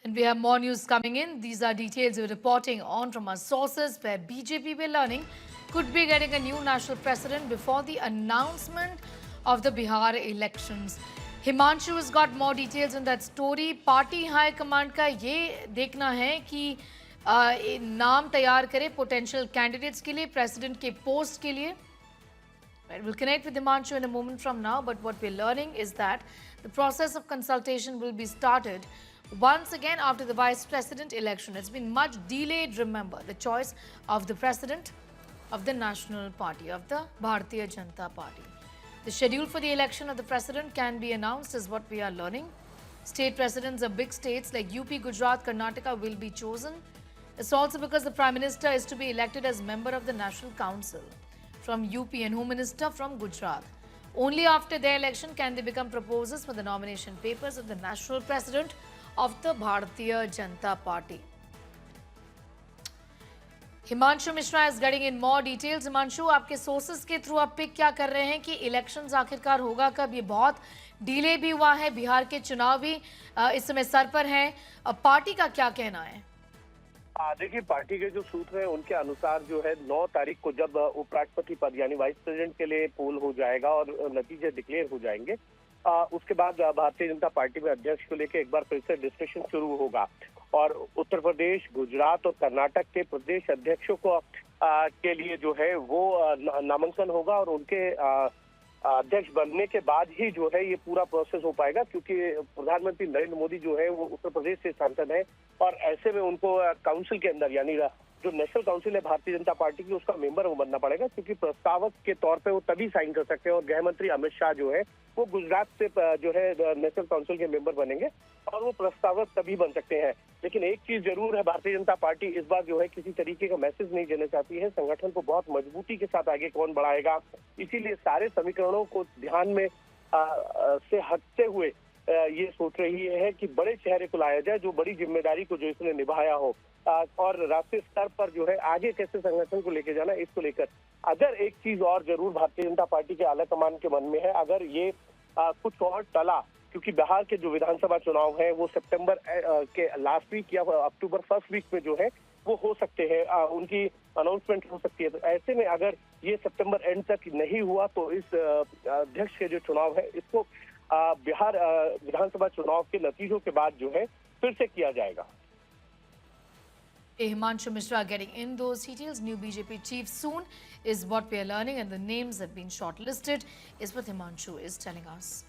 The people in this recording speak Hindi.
And we have more news coming in. These are details we're reporting on from our sources where BJP, we're learning, could be getting a new national president before the announcement of the Bihar elections. Himanshu has got more details on that story. Party High Command का ये देखना है कि नाम तैयार करे potential candidates के लिए, president के post के लिए. Right, we'll connect with Himanshu in a moment from now, but what we're learning is that the process of consultation will be started once again after the vice president election. It's been much delayed, remember, the choice of the president of the National Party, of the Bharatiya Janata Party. The schedule for the election of the president can be announced is what we are learning. State presidents of big states like UP, Gujarat, Karnataka will be chosen. It's also because the Prime Minister is to be elected as member of the National Council from UP and Home Minister from Gujarat. Only after their election can they become proposers for the nomination papers of the national president of the Bharatiya Janata Party. Himanshu Mishra is getting in more details. Himanshu, आपके सोर्सेज के थ्रू आप पिक क्या कर रहे हैं कि इलेक्शंस आखिरकार होगा कब? ये बहुत डिले भी हुआ है, बिहार के चुनाव भी इस समय सर पर हैं. पार्टी का क्या कहना है? देखिए, पार्टी के जो सूत्र हैं उनके अनुसार जो है 9 तारीख को जब उपराष्ट्रपति पद यानी वाइस प्रेसिडेंट के लिए पोल हो जाएगा और नतीजे डिक्लेयर हो जाएंगे, उसके बाद भारतीय जनता पार्टी में अध्यक्ष को लेकर एक बार फिर से डिस्कशन शुरू होगा और उत्तर प्रदेश, गुजरात और कर्नाटक के प्रदेश अध्यक्षों को के लिए जो है वो नामांकन होगा और उनके अध्यक्ष बनने के बाद ही जो है ये पूरा प्रोसेस हो पाएगा, क्योंकि प्रधानमंत्री नरेंद्र मोदी जो है वो उत्तर प्रदेश से सांसद है और ऐसे में उनको काउंसिल के अंदर यानी जो नेशनल काउंसिल है भारतीय जनता पार्टी की उसका मेंबर वो बनना पड़ेगा, क्योंकि प्रस्तावक के तौर पे वो तभी साइन कर सकते हैं और गृह मंत्री अमित शाह जो है वो गुजरात से जो है नेशनल काउंसिल के मेंबर बनेंगे और वो प्रस्तावक तभी बन सकते हैं. लेकिन एक चीज जरूर है, भारतीय जनता पार्टी इस बार जो है किसी तरीके का मैसेज नहीं देना चाहती है. संगठन को बहुत मजबूती के साथ आगे कौन बढ़ाएगा, इसीलिए सारे समीकरणों को ध्यान में से हटते हुए ये सोच रही है कि बड़े चेहरे को लाया जाए जो बड़ी जिम्मेदारी को जो इसने निभाया हो और राष्ट्रीय स्तर पर जो है आगे कैसे संगठन को लेके जाना, इसको लेकर अगर एक चीज और जरूर भारतीय जनता पार्टी के आला कमान के मन में है, अगर ये कुछ और टला, क्योंकि बिहार के जो विधानसभा चुनाव है वो सितंबर के लास्ट वीक या अक्टूबर फर्स्ट वीक में जो है वो हो सकते हैं, उनकी अनाउंसमेंट हो सकती है. तो ऐसे में अगर ये सितंबर एंड तक नहीं हुआ तो इस अध्यक्ष के जो चुनाव है इसको बिहार विधानसभा चुनाव के नतीजों के बाद जो है फिर से किया जाएगा. Himanshu Mishra getting in those details. New BJP chief soon is what we are learning, and the names have been shortlisted is what Himanshu is telling us.